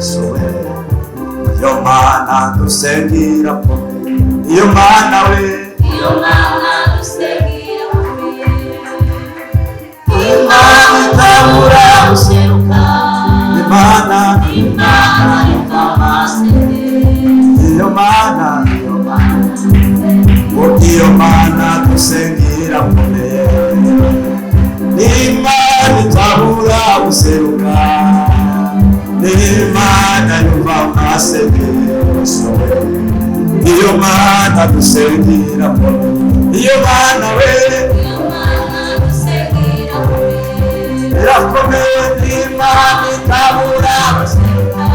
sowe iyo mana dusengira komeye iyo mana we iyo mana dusengira komeye imana itabura guseruka imana yumva amasengesho iyo mana iyo mana dusengira komeye imana itabura guseruka imana yumva amasengesho iyo mana dusengira komeye iyo mana we irakomeye imana itabura guseruka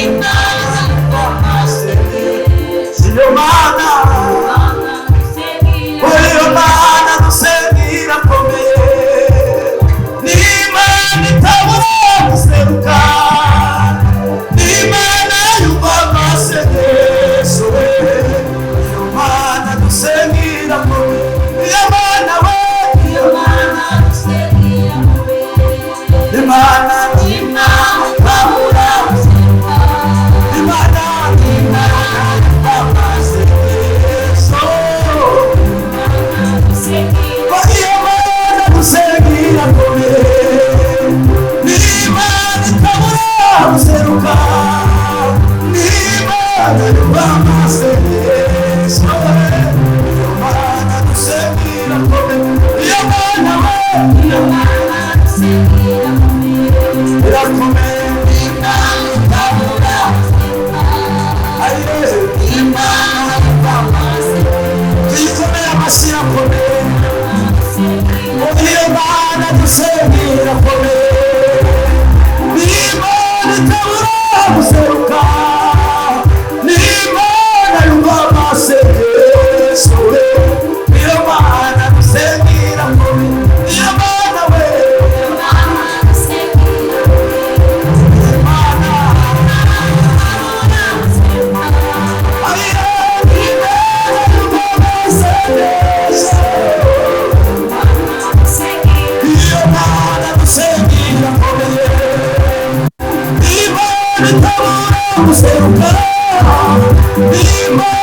imana yumva amasengesho iyo mana iyo mana dusengira komeye n'imana itabura guseruka n'imana yumva amasengesho iyo mana dusengira komeye iyo mana we iyo mana dusengira komeye imana itabura guseruka imana yumva amasengesho iyo mana dusengira komeye n'imana itabura guseruka n'imana yumva amasengesho iyo mana dusengira komeye iyo mana we iyo mana dusengira komeye irakomeye n'imana itabura guseruka imana yumva amasengesho tuyikomeye amashyi akomeye iyo mana dusengira komeye n'imana itabura guseruka n'imana yumva amasengesho iyo mana dusengira komeye iyo mana we iyo mana dusengira komeye imana yumva amasengesho iyo mana dusengira komeye imana itabura guseruka imana